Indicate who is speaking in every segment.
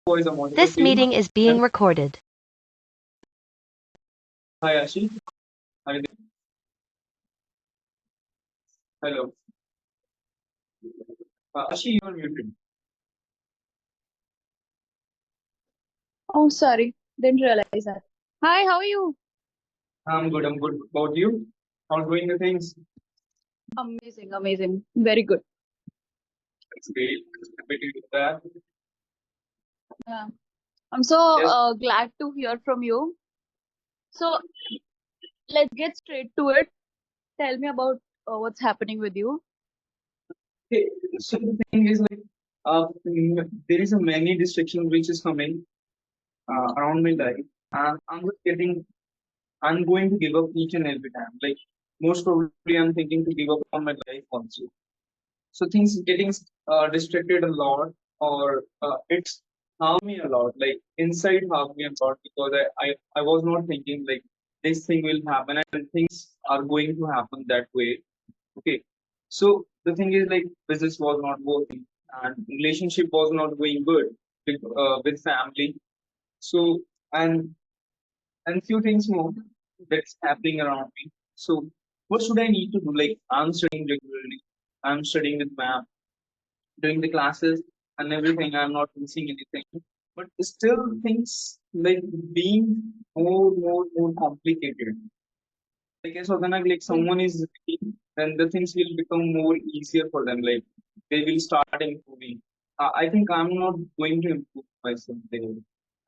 Speaker 1: voice am audible
Speaker 2: This
Speaker 1: to you?
Speaker 2: meeting is being recorded.
Speaker 1: Hi, Aashi. Are you there? Hello. Aashi, you are muted.
Speaker 3: Oh, sorry. Didn't realize that. Hi, how are you?
Speaker 1: I'm good. I'm good. About you? How's going the things?
Speaker 3: Amazing, amazing. Very good.
Speaker 1: It's great. Happy to hear that.
Speaker 3: Yeah. I'm so
Speaker 1: Yes.
Speaker 3: glad to hear from you. So let's get straight to it. Tell me about what's happening with you.
Speaker 1: Okay. So the thing is like, there is a many distractions which is coming around my life, and I'm going to give up each and every time. Like most probably, I'm thinking to give up on my life also. So things getting distracted a lot, or it's harm me a lot, like inside harm me a lot, because I was not thinking like this thing will happen and things are going to happen that way. Okay, so the thing is like business was not working and relationship was not going good with family. So and few things more that's happening around me. So what should I need to do? Like I'm studying regularly, I'm studying with ma'am, doing the classes and everything. I'm not missing anything. But still things like being more complicated. Like as like
Speaker 3: Okay.
Speaker 1: someone is reading, then the things will become more easier for them. Like they will start improving. I think I'm not going to improve myself there.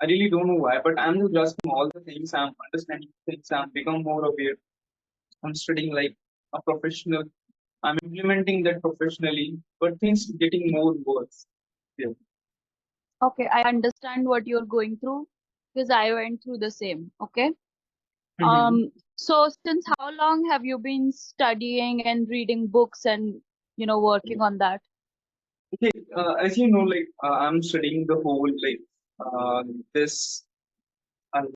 Speaker 1: I really don't know why, but I'm just grasping all the things. I'm understanding things. I'm become more aware. I'm studying like a professional. I'm implementing that professionally, but things getting more worse. Yeah.
Speaker 3: Okay, I understand what you're going through because I went through the same. Okay.
Speaker 1: Mhm.
Speaker 3: So since how long have you been studying and reading books and working on that?
Speaker 1: Okay, as you know, like I'm studying the whole like this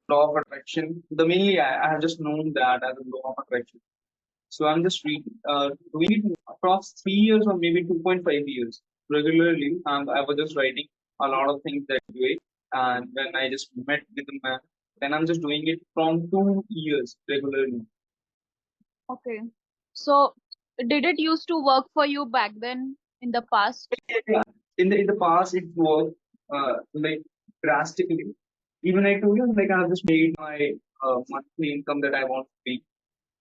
Speaker 1: law of attraction. The mainly I have just known that as a law of attraction. So I'm just doing it across 3 years or maybe 2.5 years regularly. And I was just writing a lot of things that way. And when I just met with the man, then I'm just doing it from 2 years regularly.
Speaker 3: Okay. So did it used to work for you back then in the past?
Speaker 1: Yeah, in the past it worked like drastically. Even I told you like I have just made my monthly income that I want to be.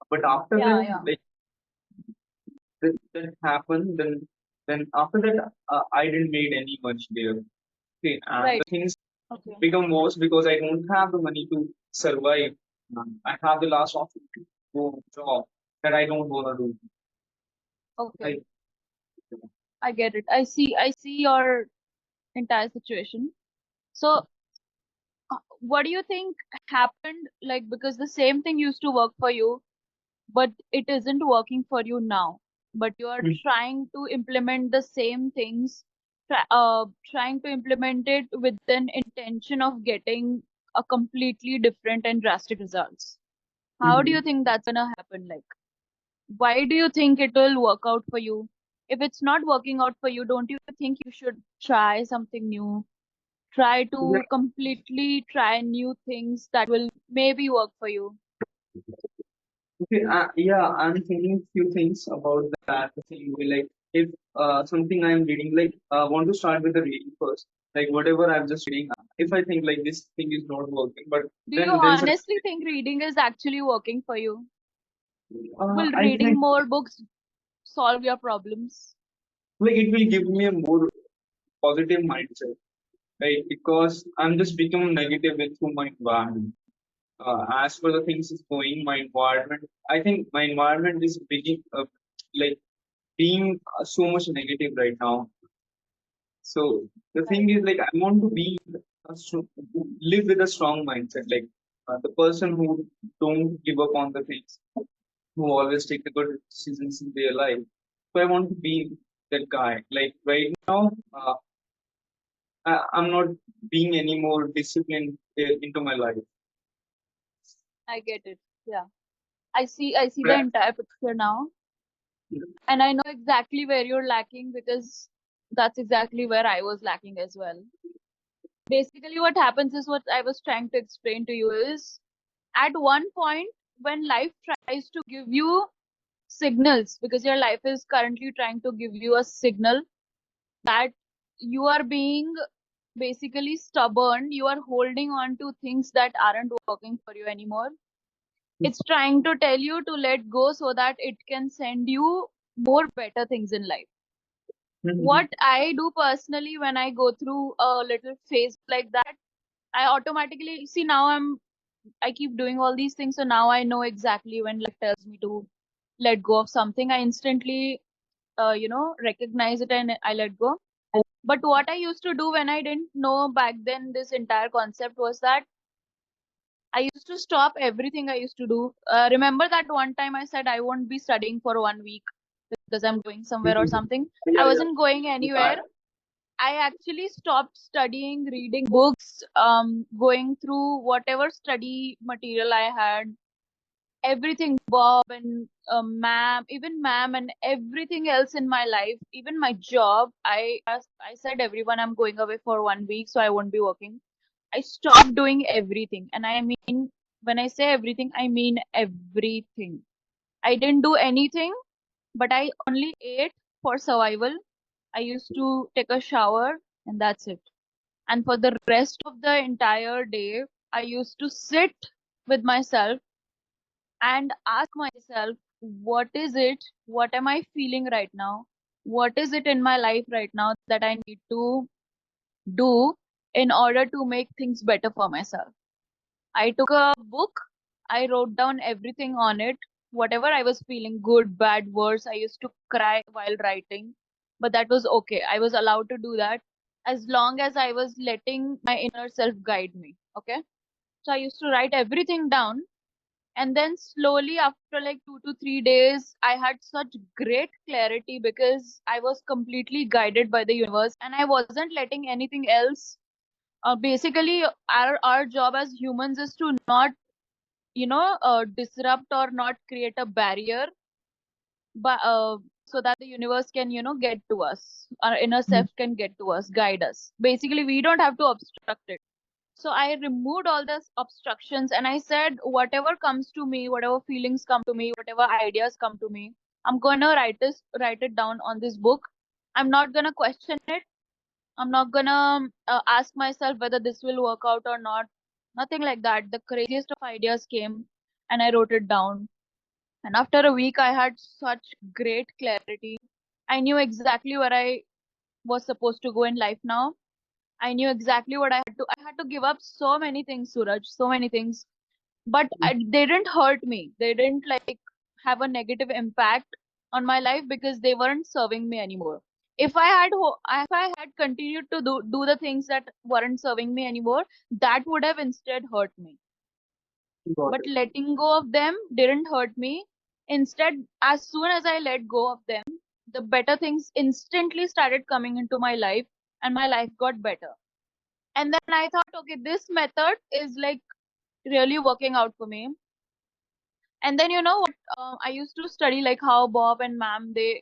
Speaker 1: But after
Speaker 3: Yeah,
Speaker 1: that,
Speaker 3: yeah.
Speaker 1: like that happened, then after that I didn't made any much there. Okay, and the
Speaker 3: Right.
Speaker 1: things
Speaker 3: Okay.
Speaker 1: become worse because I don't have the money to survive. I have the last option to go job that I don't want to do.
Speaker 3: Okay.
Speaker 1: I,
Speaker 3: I get it. I see your entire situation. So what do you think happened, like, because the same thing used to work for you, but it isn't working for you now, but you are trying to implement the same things, trying to implement it with an intention of getting a completely different and drastic results. How do you
Speaker 1: Mhm.
Speaker 3: think that's gonna happen? Like, why do you think it will work out for you? If it's not working out for you, don't you think you should try something new? Try to completely try new things that will maybe work for you.
Speaker 1: Okay, yeah, I'm thinking few things about that thing. Like, if something I'm reading, like, want to start with the reading first. Like, whatever I'm just reading, if I think like this thing is not working, but
Speaker 3: Do you
Speaker 1: then there is a,
Speaker 3: honestly think reading is actually working for you? Will
Speaker 1: I
Speaker 3: reading
Speaker 1: think
Speaker 3: more books solve your problems?
Speaker 1: like it will give me a more positive mindset, right? Because I'm just becoming negative with through my environment. As for the things is going, my environment, I think my environment is being like being so much negative right now. So the
Speaker 3: Right.
Speaker 1: thing is, like, I want to be live with a strong mindset, like the person who don't give up on the things, who always take the good decisions in their life. So I want to be that guy. Like right now, I'm not being any more disciplined into my life.
Speaker 3: I get it. Yeah. I see the
Speaker 1: Right.
Speaker 3: entire picture now. And I know exactly where you're lacking because that's exactly where I was lacking as well. Basically, what happens is what I was trying to explain to you is at one point when life tries to give you signals, because your life is currently trying to give you a signal that you are being basically stubborn, you are holding on to things that aren't working for you anymore. It's trying to tell you to let go so that it can send you more better things in life.
Speaker 1: Mhm.
Speaker 3: What I do personally when I go through a little phase like that, I automatically see now I keep doing all these things, so now I know exactly when life tells me to let go of something. I instantly, recognize it and I let go. But what I used to do when I didn't know back then this entire concept was that I used to stop everything I used to do. Remember that one time I said I won't be studying for 1 week because I'm going somewhere or something. I
Speaker 1: Yeah, yeah.
Speaker 3: wasn't going anywhere. I actually stopped studying, reading books, going through whatever study material I had, everything, Bob and ma'am, even ma'am and everything else in my life, even my job. I said everyone I'm going away for 1 week, so I won't be working. I stopped doing everything, and I mean when I say everything, I mean everything. I didn't do anything, but I only ate for survival. I used to take a shower, and that's it. And for the rest of the entire day, I used to sit with myself and ask myself, what is it? What am I feeling right now? What is it in my life right now that I need to do in order to make things better for myself? I took a book, I wrote down everything on it, whatever I was feeling, good, bad, worse. I used to cry while writing, but that was okay. I was allowed to do that as long as I was letting my inner self guide me. Okay. So I used to write everything down, and then slowly after like 2 to 3 days, I had such great clarity because I was completely guided by the universe and I wasn't letting anything else. Basically, our job as humans is to not, disrupt or not create a barrier, but so that the universe can, get to us. Our inner self can get to us, guide us. Basically, we don't have to obstruct it. So I removed all those obstructions and I said, whatever comes to me, whatever feelings come to me, whatever ideas come to me, I'm gonna write it down on this book. I'm not gonna question it. I'm not gonna ask myself whether this will work out or not. Nothing like that. The craziest of ideas came and I wrote it down. And after a week, I had such great clarity. I knew exactly where I was supposed to go in life now. I knew exactly what I had to. I had to give up so many things, Suraj, so many things. But they didn't hurt me. They didn't like have a negative impact on my life because they weren't serving me anymore. If I had continued to do the things that weren't serving me anymore, that would have instead hurt me.
Speaker 1: Got
Speaker 3: But
Speaker 1: it.
Speaker 3: letting go of them didn't hurt me. Instead, as soon as I let go of them, the better things instantly started coming into my life and my life got better. And then I thought, okay, this method is like really working out for me. And then you know what? I used to study like how Bob and Ma'am, the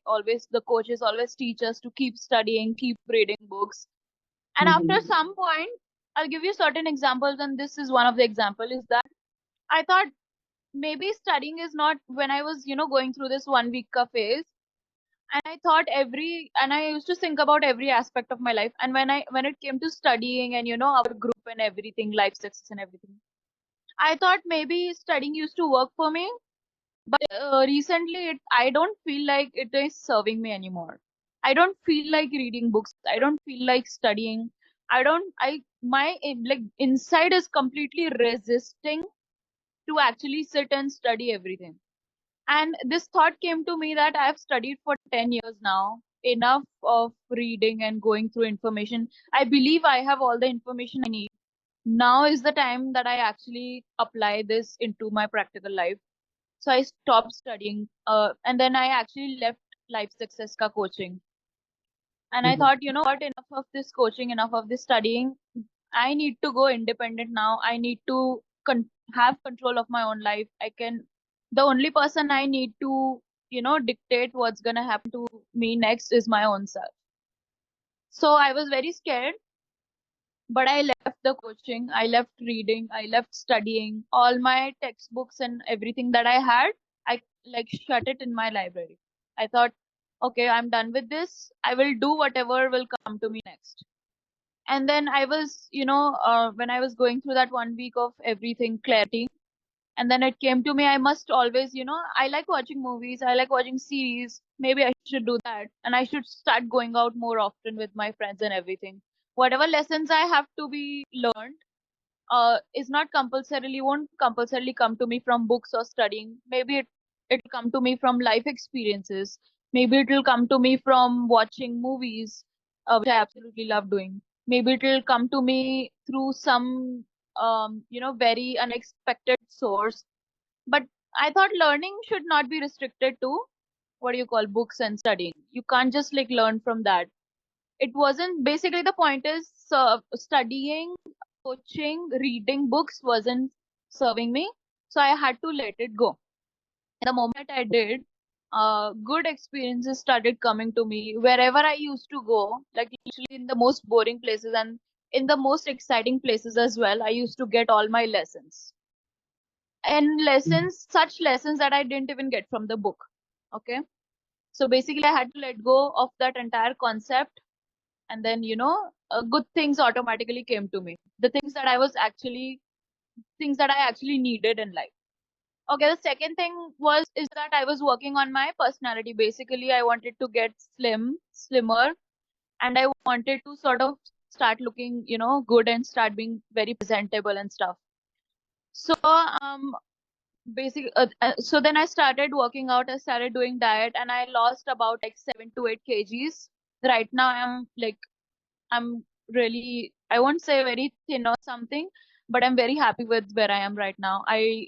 Speaker 3: coaches always teach us to keep studying, keep reading books. And after
Speaker 1: Mhm.
Speaker 3: some point, I'll give you certain examples, and this is one of the example is that I thought maybe studying is not when I was, going through this 1 week ka phase. And I thought and I used to think about every aspect of my life. And when it came to studying and, our group and everything, life success and everything, I thought maybe studying used to work for me, but recently I don't feel like it is serving me anymore. I don't feel like reading books. I don't feel like studying. I don't. I my like inside is completely resisting to actually sit and study everything. And this thought came to me that I've studied for 10 years now, enough of reading and going through information. I believe I have all the information I need. Now is the time that I actually apply this into my practical life. So I stopped studying, and then I actually left life success ka coaching. And I
Speaker 1: Mhm.
Speaker 3: thought, you know what, enough of this coaching, enough of this studying. I need to go independent now. I need to have control of my own life. The only person I need to, dictate what's going to happen to me next is my own self. So I was very scared. But I left the coaching, I left reading, I left studying all my textbooks and everything that I had. I like shut it in my library. I thought, okay, I'm done with this. I will do whatever will come to me next. And then I was, when I was going through that 1 week of everything clarity, and then it came to me, I must always, I like watching movies, I like watching series, maybe I should do that, and I should start going out more often with my friends and everything. Whatever lessons I have to be learned is not compulsorily won't compulsorily come to me from books or studying. Maybe it'll come to me from life experiences. Maybe it will come to me from watching movies, which I absolutely love doing. Maybe it will come to me through some very unexpected source. But I thought learning should not be restricted to what do you call books and studying. You can't just like learn from that. It wasn't basically the point is studying, coaching, reading books wasn't serving me. So I had to let it go. And the moment I did, good experiences started coming to me wherever I used to go, like literally in the most boring places and in the most exciting places as well. I used to get all my lessons and lessons, such lessons that I didn't even get from the book. Okay. So basically, I had to let go of that entire concept, and then good things automatically came to me, the things that I was actually things that I actually needed in life. Okay, the second thing was is that I was working on my personality. Basically, I wanted to get slimmer, and I wanted to sort of start looking good and start being very presentable and stuff. So so then I started working out, I started doing diet, and I lost about like 7 to 8 kgs. Right now I'm really, I won't say very thin or something, but I'm very happy with where I am right now. I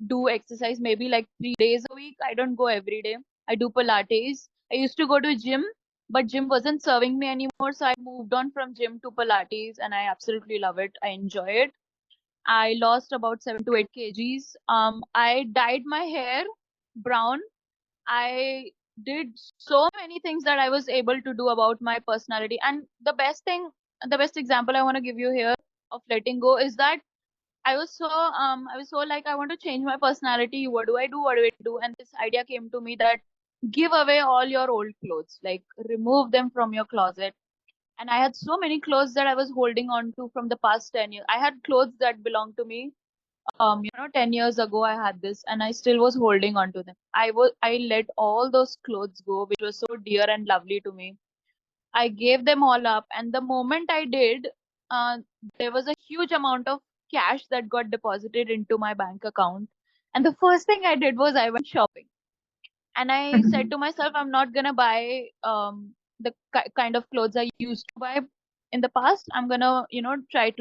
Speaker 3: do exercise maybe like 3 days a week. I don't go every day. I do Pilates. I used to go to gym, but gym wasn't serving me anymore, so I moved on from gym to Pilates, and I absolutely love it. I enjoy it. I lost about 7 to 8 kgs. I dyed my hair brown. I did so many things that I was able to do about my personality. And the best example I want to give you here of letting go is that I was so like I want to change my personality. What do I do? What do I do? And this idea came to me that give away all your old clothes, like remove them from your closet. And I had so many clothes that I was holding on to from the past 10 years. I had clothes that belonged to me 10 years ago. I had this and I still was holding on to them. I let all those clothes go, which was so dear and lovely to me. I gave them all up, and the moment I did, uh, there was a huge amount of cash that got deposited into my bank account. And the first thing I did was I went shopping, and I said to myself, I'm not gonna buy the kind of clothes I used to buy in the past. I'm gonna try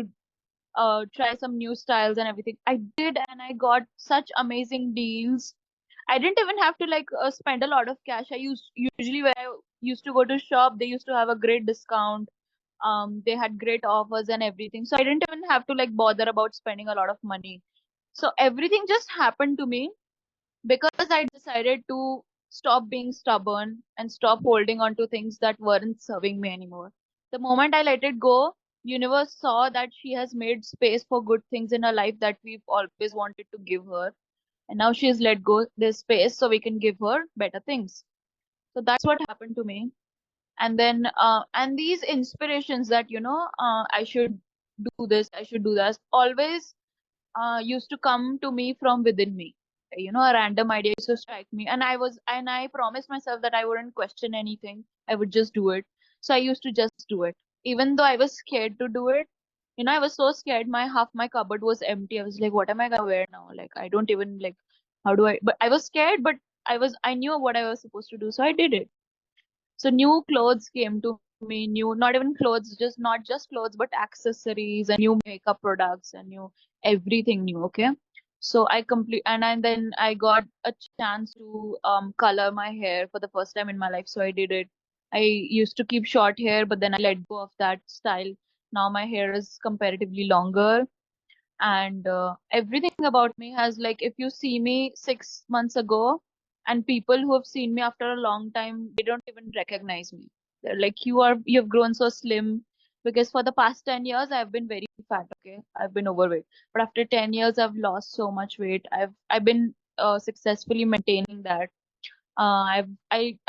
Speaker 3: some new styles and everything. I did, and I got such amazing deals. I didn't even have to like spend a lot of cash. I used usually where I used to go to shop, they used to have a great discount. They had great offers and everything. So I didn't even have to like bother about spending a lot of money. So everything just happened to me because I decided to stop being stubborn and stop holding on to things that weren't serving me anymore. The moment I let it go, universe saw that she has made space for good things in her life that we've always wanted to give her. And now she has let go this space so we can give her better things. So that's what happened to me. And then and these inspirations that I should do this, I should do that, always used to come to me from within me. A random idea used to strike me, and I promised myself that I wouldn't question anything. I would just do it. So I used to just do it, even though I was scared to do it. I was so scared. My half my cupboard was empty. I was like, what am I gonna wear now? Like, I don't even like. How do I? But I was scared, but I knew what I was supposed to do, so I did it. So new clothes came to me, new, not even clothes, just not just clothes, but accessories and new makeup products and new everything new. Okay. So then I got a chance to color my hair for the first time in my life. So I did it. I used to keep short hair, but then I let go of that style. Now my hair is comparatively longer, and everything about me has, like, if you see me 6 months ago and people who have seen me after a long time, they don't even recognize me. They're like, you've grown so slim, because for the past 10 years I've been very fat. Okay, I've been overweight, but after 10 years I've lost so much weight. I've been successfully maintaining that. I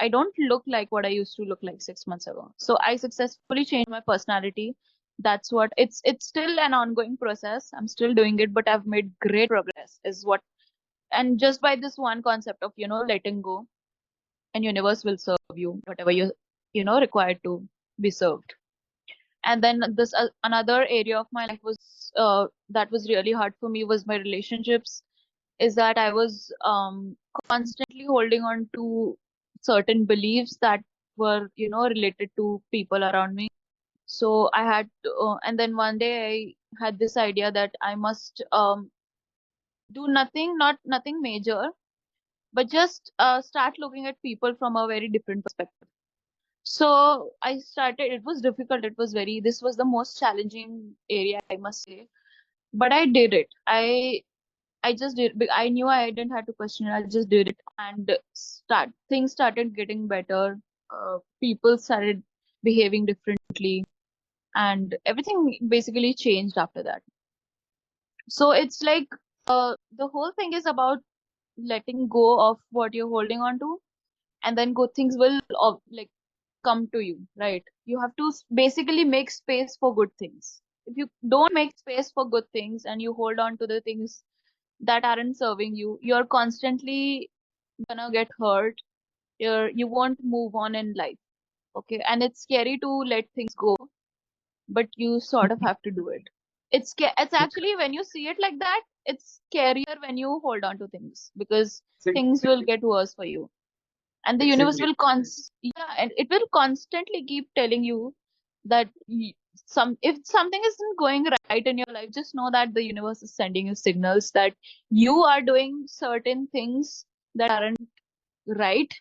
Speaker 3: don't look like what I used to look like 6 months ago. So I successfully changed my personality. That's what it's still an ongoing process. I'm still doing it, but I've made great progress. Is what, and just by this one concept of letting go, and universe will serve you whatever you required to be served. And then this another area of my life was that was really hard for me was my relationships. Is that I was constantly holding on to certain beliefs that were related to people around me. So I had to, and then one day I had this idea that I must do nothing, not nothing major, but just start looking at people from a very different perspective. So I started, it was difficult, it was very, this was the most challenging area, I must say, but I did it. I just did. I knew I didn't have to question it. I just did it, and things started getting better. People started behaving differently, and everything basically changed after that. So it's like the whole thing is about letting go of what you're holding on to, and then good things will like come to you, right? You have to basically make space for good things. If you don't make space for good things and you hold on to the things that aren't serving you, you're constantly gonna get hurt. You won't move on in life. Okay, and it's scary to let things go, but you sort of have to do it. It's actually, when you see it like that, it's scarier when you hold on to things, because things will
Speaker 1: Exactly.
Speaker 3: get worse for you, and the universe
Speaker 1: Exactly.
Speaker 3: will yeah, and it will constantly keep telling you that if something isn't going right in your life, just know that the universe is sending you signals that you are doing certain things that aren't right,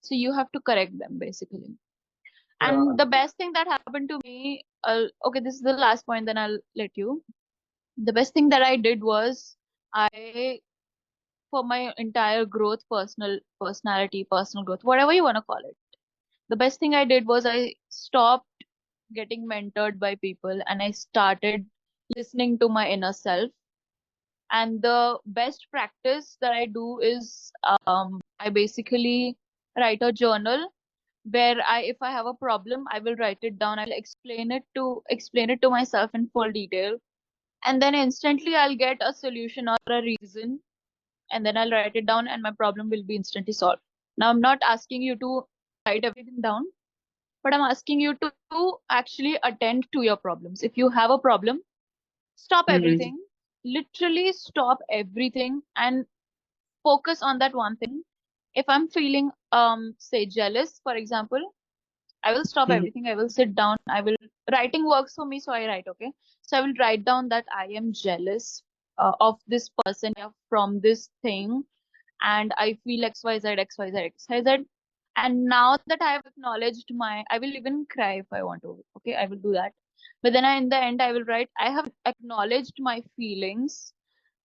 Speaker 3: so you have to correct them basically.
Speaker 1: Yeah.
Speaker 3: And the best thing that happened to me, okay, this is the last point, then I'll let you. The best thing that I did was, I for my entire growth, personal growth, whatever you want to call it, the best thing I did was I stopped getting mentored by people and I started listening to my inner self. And the best practice that I do is, I basically write a journal where if I have a problem, I will write it down. I will explain it to myself in full detail. And then instantly I'll get a solution or a reason, and then I'll write it down and my problem will be instantly solved. Now I'm not asking you to write everything down, but I'm asking you to actually attend to your problems. If you have a problem, stop
Speaker 1: Mm-hmm.
Speaker 3: everything, literally stop everything and focus on that one thing. If I'm feeling, say, jealous, for example, I will stop everything. I will sit down. Writing works for me, so I write, okay? So I will write down that I am jealous of this person, from this thing, and I feel XYZ, XYZ, XYZ. And now that I have acknowledged I will even cry if I want to. Okay, I will do that. But then in the end, I will write, I have acknowledged my feelings.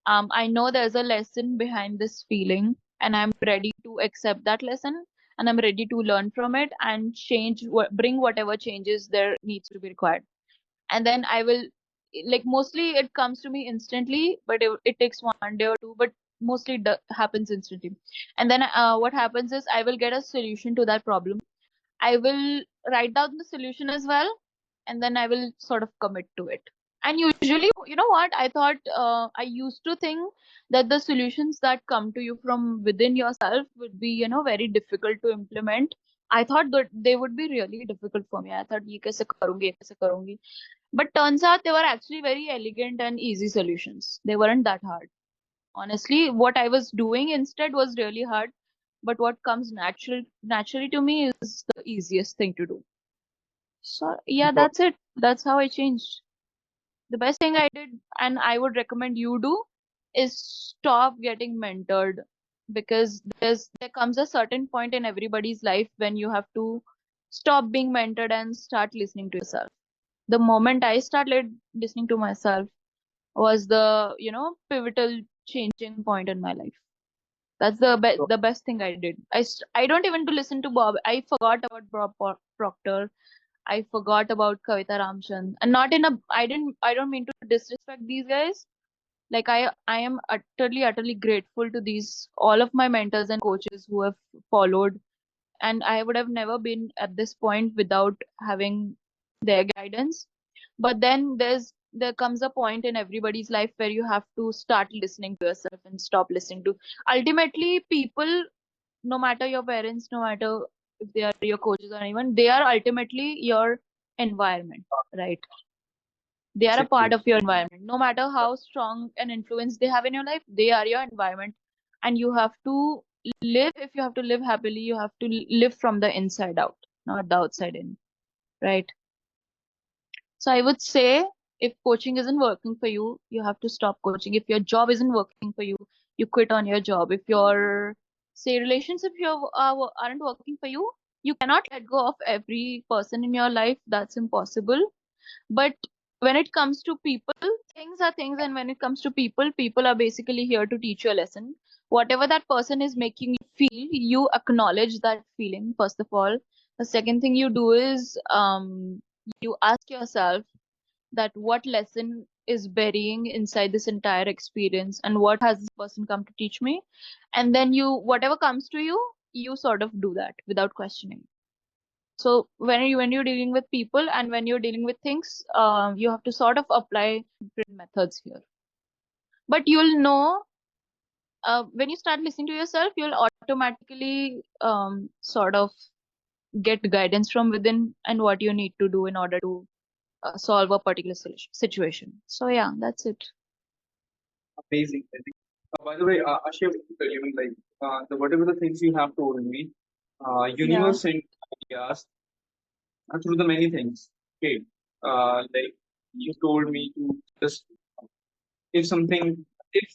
Speaker 3: I know there's a lesson behind this feeling, and I'm ready to accept that lesson, and I'm ready to learn from it and bring whatever changes there needs to be required. And then I will, like, mostly it comes to me instantly, but it takes one day or two, but mostly it happens instantly. And then what happens is I will get a solution to that problem. I will write down the solution as well, and then I will sort of commit to it. And usually, you know what, I thought, I used to think that the solutions that come to you from within yourself would be, very difficult to implement. I thought that they would be really difficult for me. I thought, ye kaise karungi, ye kaise karungi. But turns out they were actually very elegant and easy solutions. They weren't that hard. Honestly, what I was doing instead was really hard, but what comes naturally to me is the easiest thing to do. So yeah,
Speaker 1: Got
Speaker 3: that's it. That's how I changed. The best thing I did, and I would recommend you do, is stop getting mentored, because there comes a certain point in everybody's life when you have to stop being mentored and start listening to yourself. The moment I started listening to myself was the pivotal changing point in my life. That's the best thing I did. I don't even to listen to Bob. I forgot about Proctor. I forgot about Kavita Ramchand, and not in a I don't mean to disrespect these guys. Like I am utterly grateful to these all of my mentors and coaches who have followed, and I would have never been at this point without having their guidance. But then there comes a point in everybody's life where you have to start listening to yourself and stop listening to ultimately people, no matter your parents, no matter if they are your coaches or anyone, they are ultimately your environment, right? They are a part
Speaker 1: Exactly.
Speaker 3: of your environment. No matter how strong an influence they have in your life, they are your environment. And you have to live, if you have to live happily, you have to live from the inside out, not the outside in, right? So I would say if coaching isn't working for you, you have to stop coaching. If your job isn't working for you, you quit on your job. If your, say, relationships aren't working for you, you cannot let go of every person in your life. That's impossible. But when it comes to people, things are things, and when it comes to people, people are basically here to teach you a lesson. Whatever that person is making you feel, you acknowledge that feeling, first of all. The second thing you do is you ask yourself that what lesson is burying inside this entire experience and what has this person come to teach me, and then you, whatever comes to you, you sort of do that without questioning. So when you're dealing with people and when you're dealing with things, you have to sort of apply different methods here. But you'll know when you start listening to yourself, you'll automatically sort of get guidance from within and what you need to do in order to solve a particular situation. So yeah, that's it.
Speaker 1: Amazing. By the way, Ashi, I want to tell you, like, whatever the things you have told me,
Speaker 3: Yeah.
Speaker 1: universe sent ideas through the many things. Okay. Like, you told me to just, if something, if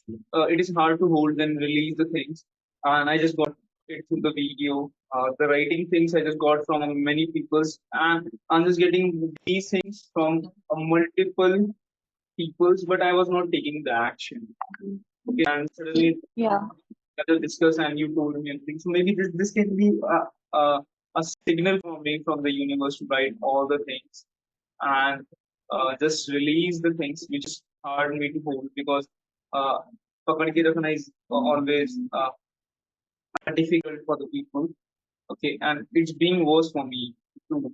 Speaker 1: it is hard to hold, then release the things. And I just got it through the video. The writing things I just got from many people's, and I'm just getting these things from multiple people's, but I was not taking the action. Okay, and suddenly
Speaker 3: Yeah.
Speaker 1: other discuss and you told me anything. So maybe this can be a signal for me from the universe to write all the things and just release the things which is hard me to hold because uh, पकड़ के रखना is always difficult for the people. Okay, and it's being worse for me too.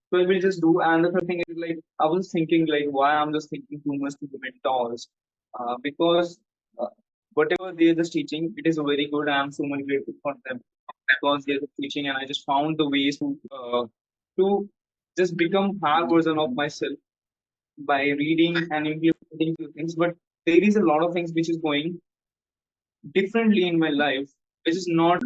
Speaker 1: So I will just do. And the third thing is like I was thinking like why I'm just thinking too much to the mentors, because uh, whatever they're just teaching, it is very good. I'm so much grateful for them because they're just teaching, and I just found the ways to just become higher version of myself by reading and implementing few things. But there is a lot of things which is going differently in my life, which is not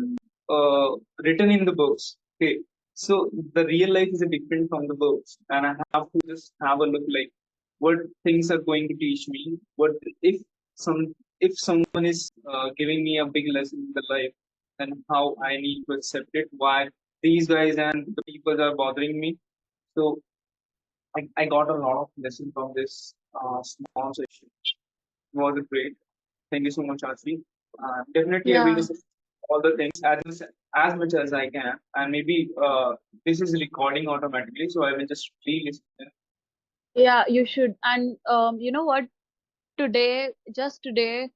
Speaker 1: written in the books. Okay, so the real life is a different from the books, and I have to just have a look like what things are going to teach me. What if some if someone is giving me a big lesson in the life, then how I need to accept it. Why these guys and the people are bothering me. So I got a lot of lesson from this small session. It was great. Thank you so much, Aashi. Definitely, I will
Speaker 3: Yeah.
Speaker 1: listen to all the things as much as I can, and maybe this is recording automatically, so I will just re-listen.
Speaker 3: Yeah, you should. And you know what? Today, just today,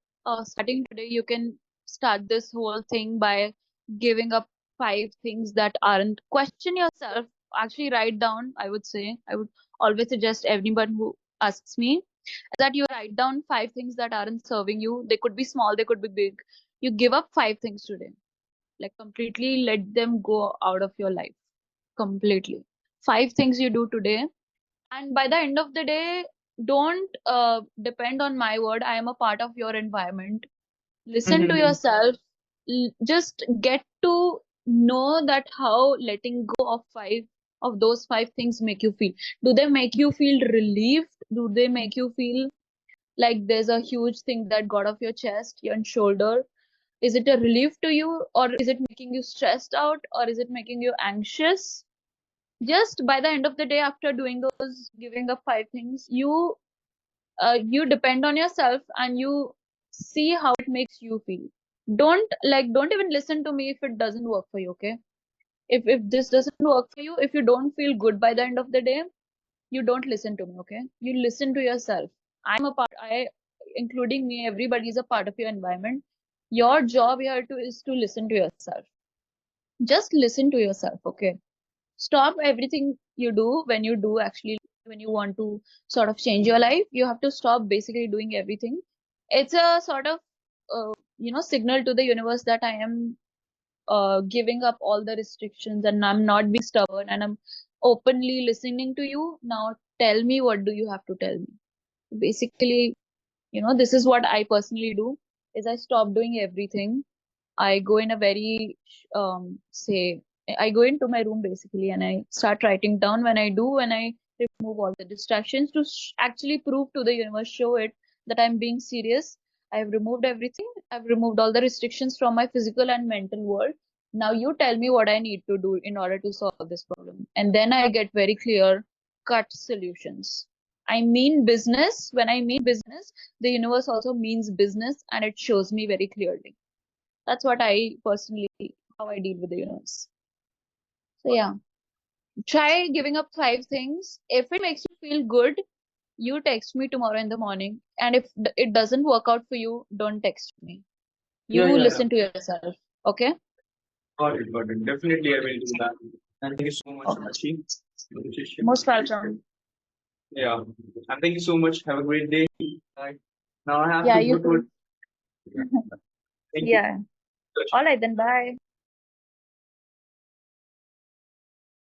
Speaker 3: starting today, you can start this whole thing by giving up five things that aren't. Question yourself. Actually, write down. I would say, I would always suggest everyone who asks me that you write down five things that aren't serving you. They could be small, they could be big. You give up five things today. Like completely let them go out of your life. Completely. Five things you do today, and by the end of the day, don't depend on my word. I am a part of your environment. Listen to
Speaker 1: Mhm.
Speaker 3: yourself. Just get to know that how letting go of five of those five things make you feel. Do they make you feel relieved? Do they make you feel like there's a huge thing that got off your chest, your shoulder? Is it a relief to you, or is it making you stressed out, or is it making you anxious? Just by the end of the day, after doing those, giving up five things, you depend on yourself and you see how it makes you feel. Don't even listen to me if it doesn't work for you, okay? If this doesn't work for you, if you don't feel good by the end of the day, you don't listen to me, okay? You listen to yourself. I'm a part, I, including me, everybody is a part of your environment. Your job here to is to listen to yourself. Just listen to yourself, okay? Stop everything you do when you do actually, when you want to sort of change your life, you have to stop basically doing everything. It's a sort of, signal to the universe that I am giving up all the restrictions and I'm not being stubborn and I'm openly listening to you. Now tell me, what do you have to tell me? Basically, this is what I personally do, is I stop doing everything. I go in a very, say, I go into my room basically and I start writing down when I do, when I remove all the distractions to actually prove to the universe, show it that I'm being serious. I've removed everything. I've removed all the restrictions from my physical and mental world. Now you tell me what I need to do in order to solve this problem. And then I get very clear cut solutions. I mean business. When I mean business, the universe also means business and it shows me very clearly. That's what I personally, how I deal with the universe. So yeah, try giving up 5 things. If it makes you feel good, you text me tomorrow in the morning. And if it doesn't work out for you, don't text me.
Speaker 1: Yeah,
Speaker 3: You
Speaker 1: yeah, yeah.
Speaker 3: listen to yourself. Okay?
Speaker 1: Got it, got it. Definitely, I will do that. And thank you so much,
Speaker 3: Okay.
Speaker 1: Aashi, for the session.
Speaker 3: Most welcome.
Speaker 1: Yeah. And thank you so much. Have a great day. Bye. Now I have
Speaker 3: Yeah,
Speaker 1: to
Speaker 3: you
Speaker 1: go to it.
Speaker 3: too.
Speaker 1: Yeah. Thank you.
Speaker 3: Yeah. All right then. Bye.